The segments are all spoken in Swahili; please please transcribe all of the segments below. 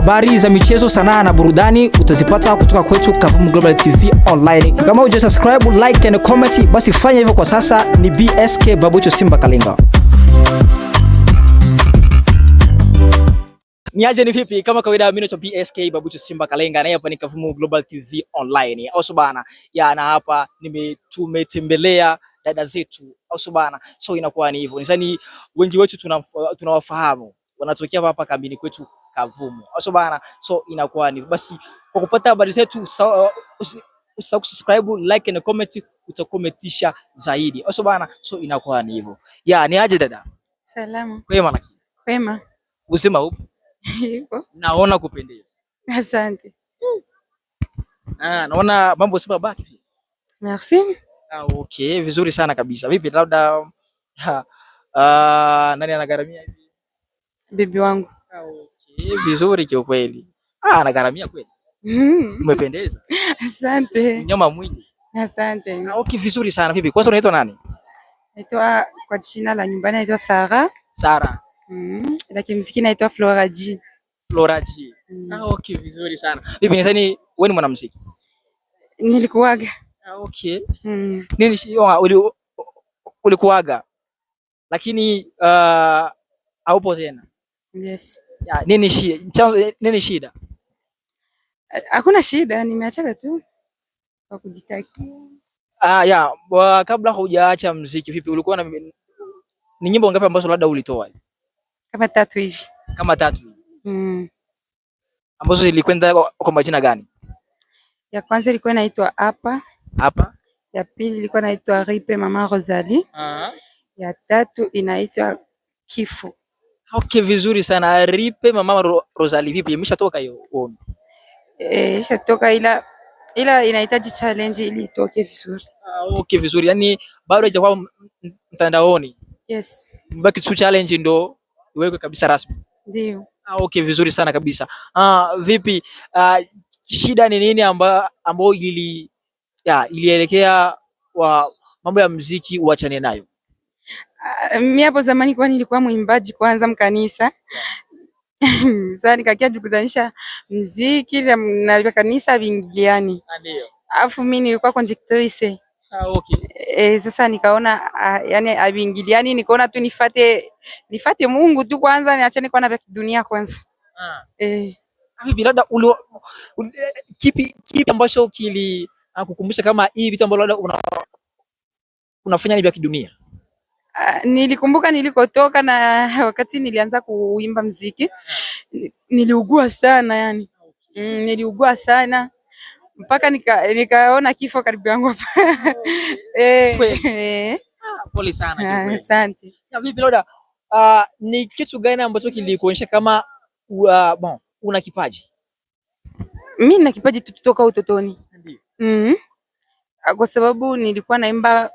Habari za michezo, sanaa na burudani utazipata kutoka kwetu Kavumu Global TV Online. Kama hujasubscribe, like and comment, basi fanya hivyo kwa sasa. Ni BSK Babucho Simba Kalenga. Niaje, ni vipi? Kama kawaida mimi ni BSK Babucho Simba Kalenga na hapa ni Kavumu Global TV Online. Au bana, na hapa tumetembelea dada zetu. Au bana, so inakuwa ni hivyo. Nisani wengi wetu tunawafahamu. Wanatokea hapa kambini kwetu Kavumu. Au bana, so inakuwa ni basi kwa kupata habari zetu usisahau subscribe, like and comment, utakometisha zaidi. Au bana, so inakuwa ni hivyo. Ni aje dada? Salamu. Kwema lakini. Kwema. Usema upo? Hivyo. Naona kupendeza. Asante. Naona mambo si mabaki. Merci. Okay, vizuri sana kabisa. Vipi labda nani anagaramia hivi? Bibi wangu. Okay, vizuri kiukweli. Anagaramia kweli. Umependeza. Asante. Nyama mwingi. Asante. Okay, vizuri sana. Vipi? Kwanza unaitwa nani? Naitwa kwa jina la nyumbani naitwa Sara. Sara. Lakini muziki naitwa Flora G. Flora G. Okay, vizuri sana. Vipi nadhani wewe ni mwanamuziki? Nilikuwaga. Okay. Nini ulikuwaga? Lakini haupo tena. Yes. Nini shida? Hakuna shida, nimeacha tu kwa kujitakia. Kabla hujaacha muziki, vipi ulikuwa ni nyimbo ngapi ambazo labda ulitoa? Kama 3 hivi. Kama 3 hivi. Ambazo zilikwenda kwa majina gani? Ya kwanza ilikuwa inaitwa Hapa. Hapa. Ya pili ilikuwa inaitwa Ripe Mama Rosalie. Ya tatu inaitwa Kifo. Okay, vizuri sana. Ripe Mama Rosalie, vipi imeshatoka hiyo? Ishatoka ila inahitaji challenge ili itoke vizuri. Okay, vizuri. Yaani bado haijakuwa mtandaoni. Yes. Mbaki tu challenge ndo iwekwe kabisa rasmi. Ndio. Okay, vizuri sana kabisa. Vipi shida ni nini ambayo ilielekea wa mambo ya muziki uachane nayo? Mimi hapo zamani kwa nilikuwa mwimbaji kwanza mkanisa. Sasa nikakia jikutanisha muziki na kanisa vingiliani. Ndio. Alafu mimi nilikuwa conductrice. Okay. Sasa nikaona yani avingiliani, nikaona tu nifate Mungu tu kwanza, niachane kwa na vya dunia kwanza. Hivi labda kipi ambacho kukumbusha kama hii vitu ambavyo labda unafanya ni vya kidunia? Nilikumbuka nilikotoka na wakati nilianza kuimba muziki niliugua sana yani. Niliugua sana mpaka nikaona kifo karibu yangu hapa. Pole sana. Asante. Vipi labda ni kitu gani ambacho kilikuonyesha kama una kipaji? Mimi nina kipaji kutoka utotoni. Ndio. Kwa sababu nilikuwa naimba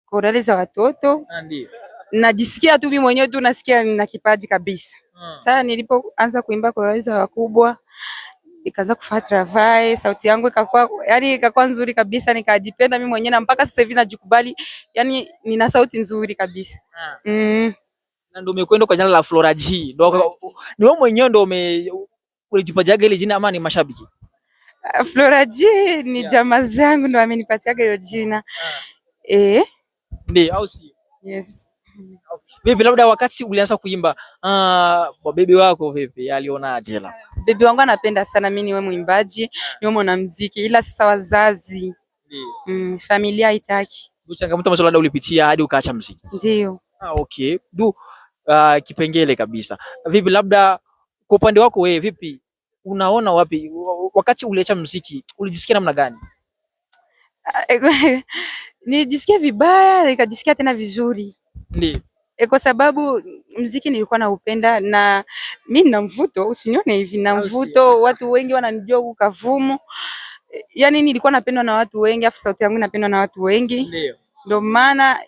korale za watoto. Ndio. Najisikia tu mimi mwenyewe tu nasikia nina kipaji kabisa. Sasa nilipoanza kuimba korale za wakubwa, nikaanza kufanya travail, sauti yangu ikakuwa nzuri kabisa, nikajipenda mimi mwenyewe na mpaka sasa hivi najikubali, yani nina sauti nzuri kabisa. Na ndio umekwenda kwa jina la Flora G. Ndio ni wewe mwenyewe ndio ulijipajaga ile jina ama ni mashabiki? Flora G ni jamaa zangu ndio amenipatia hilo jina. Ndio au si? Yes. Vipi labda wakati ulianza kuimba, baby wako vipi alionaje la? Baby wangu anapenda sana mimi niwe mwimbaji, niwe mwanamuziki, ila sasa wazazi familia haitaki. Ndio changamoto ambazo labda ulipitia hadi ukaacha muziki? Ndio. Okay. Kipengele kabisa. Vipi labda kwa upande wako wewe vipi? Unaona wapi wakati uliacha muziki ulijisikia namna gani? Nilijisikia vibaya, nikajisikia tena vizuri. Ndio. Kwa sababu muziki nilikuwa naupenda na mimi nina mvuto, usinione hivi na mvuto, watu wengi wananijua huko Kavumu. Yaani nilikuwa napendwa na watu wengi, afu sauti yangu inapendwa na watu wengi. Ndio. Ndio maana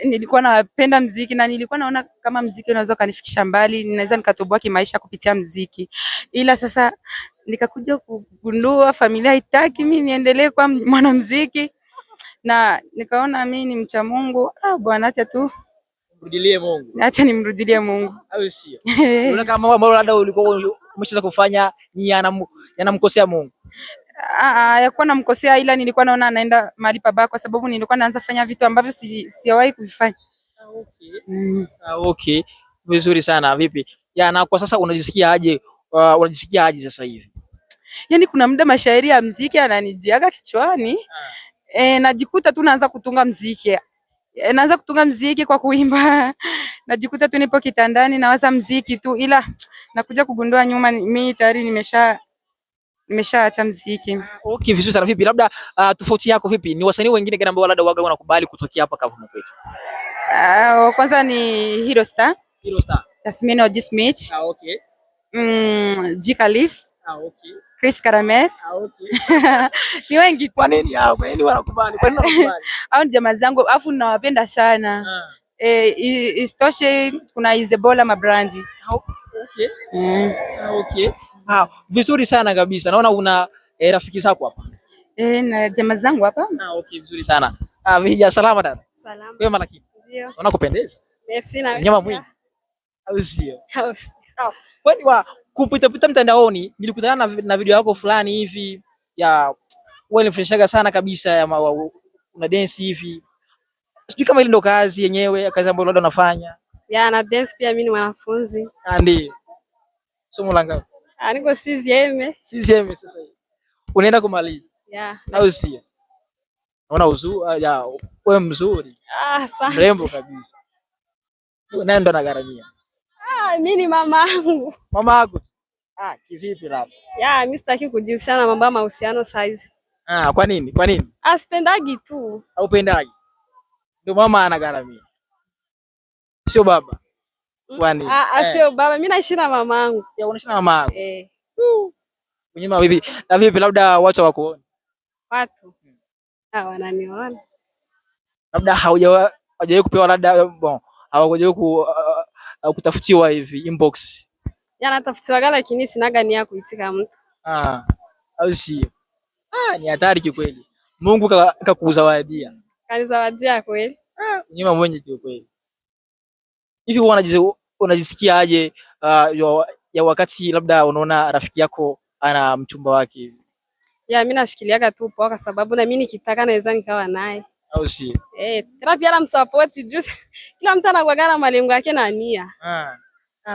nilikuwa napenda muziki na nilikuwa naona kama muziki unaweza kunifikisha mbali, ninaweza nikatoboa kimaisha kupitia muziki. Ila sasa nikakuja kugundua familia haitaki mimi niendelee kwa mwanamuziki na nikaona mimi ni mcha Mungu, bwana acha tu Mrudilie Mungu. Acha nimrudilie Mungu. Au sio? Unaona kama mambo labda ulikuwa umeshaanza kufanya ni yanamkosea Mungu. Hayakuwa namkosea, ila nilikuwa naona anaenda mahali pabaya kwa sababu nilikuwa naanza fanya vitu ambavyo sijawahi kuvifanya. Okay. Okay. Vizuri sana. Vipi? Na kwa sasa unajisikia aje? Unajisikia aje sasa hivi? Yaani kuna muda mashairi ya muziki yananijiaga kichwani. Najikuta tu naanza kutunga muziki. Naanza kutunga muziki kwa kuimba. Najikuta tu nipo kitandani nawaza muziki tu, ila nakuja kugundua nyuma mimi tayari nimeshaacha muziki. Okay, vizuri sana. Vipi? Labda tofauti yako vipi? Ni wasanii wengine gani ambao labda waga wanakubali kutokea hapa Kavumu kwetu? Kwanza ni Hero Star. Hero Star. Yasmin Oji Smith. Okay. G Khalif. Okay. Chris Karamel. Okay. Ni wengi. Kwa nini hao? Kwa nini wanakubali? Kwa nini wanakubali? Hao ni jamaa zangu, afu nawapenda sana. Isitoshe kuna Izebola Mabrandi. Okay. Okay. Vizuri sana kabisa. Naona una rafiki zako hapa. Na jamaa zangu hapa. Okay, vizuri sana. Vija salama dada. Salama. Wema lakini. Ndio. Unaona kupendeza? Merci na. Nyama mwingi. Au sio? Au sio. Kwani kupita pita mtandaoni nilikutana na video yako fulani hivi ya wewe unifreshaga sana kabisa ya una dance hivi. Sijui kama ile ndo kazi yenyewe, kazi ambayo labda unafanya. Na dance pia mimi ni mwanafunzi. Ndio. Somo la ngapi? Niko CCM. CCM sasa hivi. Unaenda kumaliza? Au sio? Unaona uzuri, wewe mzuri. Sana. Mrembo kabisa. Nani ndo anagharamia? Mimi ni mamangu. Mama yako? Kivipi labda? Mimi sitaki kujihusisha na mambo ya mahusiano saizi. Kwa nini? Kwa nini? Sipendagi tu. Haupendagi? Ndio mama anagharamia. Sio baba. Kwa nini? Sio baba, mimi naishi na mamangu. Unaishi na mama yako? Unyima hivi. Na vipi labda watu wakuone? Watu. Wananiona. Labda hawajawahi kupewa labda hawajawahi kutafutiwa hivi inbox. Natafutiwa lakini sinaga nia kuitika mtu. Au sio? Ni hatari kikweli. Mungu kakuzawadia. Kanizawadia kweli. Unyima mwenye kikweli. Hivi unajisikia aje ya wakati labda unaona rafiki yako ana mchumba wake hivi? Mimi nashikiliaga tu poa kwa sababu na mimi nikitaka naweza nikawa naye. Au sio? Tena pia namsupport juu kila mtu anakuwa na malengo yake na nia.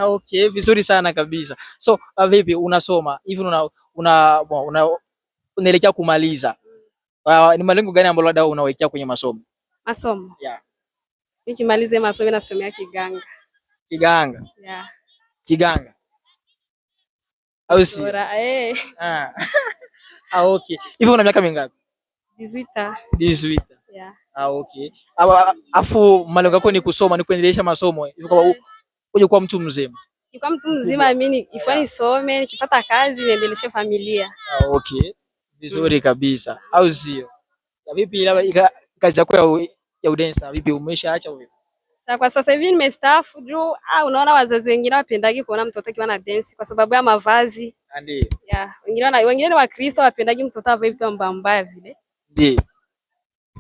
Okay, vizuri sana kabisa. So, vipi unasoma? Hivi unaelekea kumaliza. Ni malengo gani ambayo labda unawekea kwenye masomo? Masomo? Nikimaliza masomo nasomea kiganga. Kiganga? Kiganga. Au sio? Okay. Hivi una miaka mingapi? 18. 18. Okay. Afu malengo yako ni kusoma, ni kuendelesha masomo hivi kwa uje kuwa mtu mzima. Kwa mtu mzima mimi ifanye nisome, nikipata kazi niendeleshe familia. Okay. Vizuri kabisa. Au sio? Vipi labda kazi yako ya udensa vipi umeshaacha wewe? Kwa sasa hivi nimestaafu juu unaona wazazi wengine wapendagi kuona mtoto akiwa na dance kwa sababu ya mavazi. Ndio. Wengine ni Wakristo wapendagi mtoto avae vitu mbaya vile. Ndio.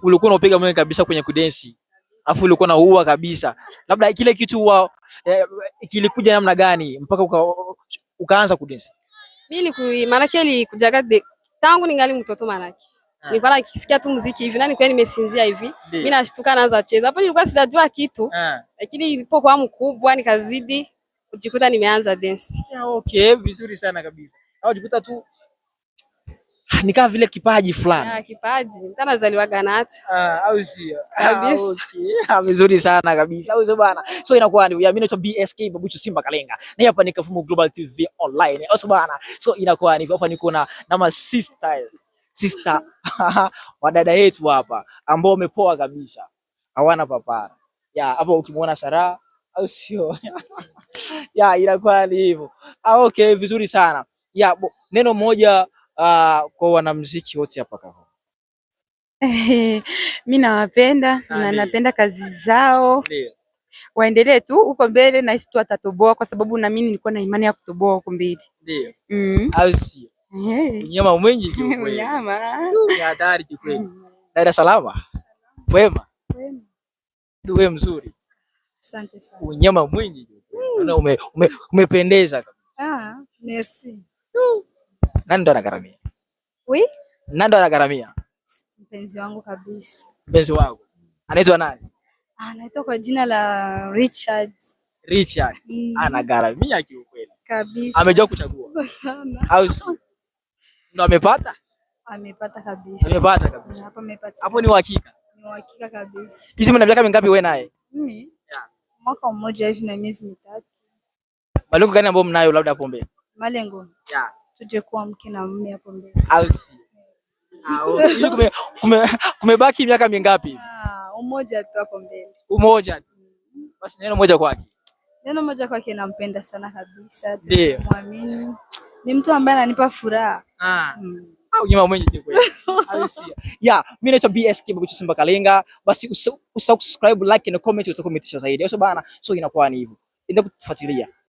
Ulikuwa unapiga mwenyewe kabisa kwenye kudensi. Afu ulikuwa na uwa kabisa. Labda kile kitu kilikuja namna gani mpaka ukaanza kudensi? Mimi maana yake kujaga tangu ningali mtoto maana yake. Nilikuwa nikisikia tu muziki hivi na nilikuwa nimesinzia hivi. Mimi nashtuka naanza cheza. Hapo nilikuwa sijajua kitu. Lakini ilipokuwa mkubwa nikazidi kujikuta nimeanza dance. Okay, vizuri sana kabisa. Unajikuta tu nikaa vile kipaji fulani. Kipaji. Mtanazaliwaga nacho. Au sio? Okay. Vizuri sana kabisa. Au sio bana? So inakuwa ni mimi naitwa BSK Babuchu Simba Kalenga. Na hapa ni Kavumu Global TV Online. Au sio bana? So inakuwa ni hapa niko na ma sisters. Sister wadada yetu hapa ambao wamepoa kabisa. Hawana papara. Hapo ukimwona Sara au sio? Inakuwa ni hivyo. Okay, vizuri sana. Neno moja kwa wanamuziki wote hapa Kavumu. Mimi nawapenda na napenda kazi zao. Ndio. Waendelee tu huko mbele na sisi tu atatoboa kwa sababu na mimi nilikuwa na imani ya kutoboa huko mbele. Ndio. Au sio? Nyama mwingi kiukweli. Nyama. Ni hatari kiukweli. Dada salama? Wema. Wewe mzuri. Asante sana. Unyama mwingi. Unaona umependeza kabisa. Merci. Nani ndo anagharamia? Oui? Nani ndo anagharamia? Mpenzi wangu kabisa. Mpenzi wako. Anaitwa nani? Anaitwa kwa jina la Richard. Richard. Anagharamia kiukweli. Kabisa. Amejua kuchagua. Sana. Au sio? Ndo amepata? Amepata kabisa. Amepata kabisa. Hapo amepata. Hapo ni uhakika. Ni uhakika kabisa. Hizi mna miaka mingapi wewe naye? Mimi? Yeah. Mwaka mmoja hivi na miezi mitatu. Malengo gani ambayo mnayo labda hapo mbele? Malengo? Yeah. Tuje kuwa mke na mume hapo mbele. Au sio? Kumebaki miaka mingapi? Umoja tu hapo mbele. Umoja tu. Basi neno moja kwake. Neno moja kwake, nampenda sana kabisa. Ndio. Muamini. Ni mtu ambaye ananipa furaha. Au nyama mwenye kweli. Au sio? Yeah, mimi naitwa BSK Babuchi Simba Kalenga. Basi usisahau subscribe, like na comment utakometisha zaidi. Sio bana, so inakuwa ni hivyo. Endelea kutufuatilia.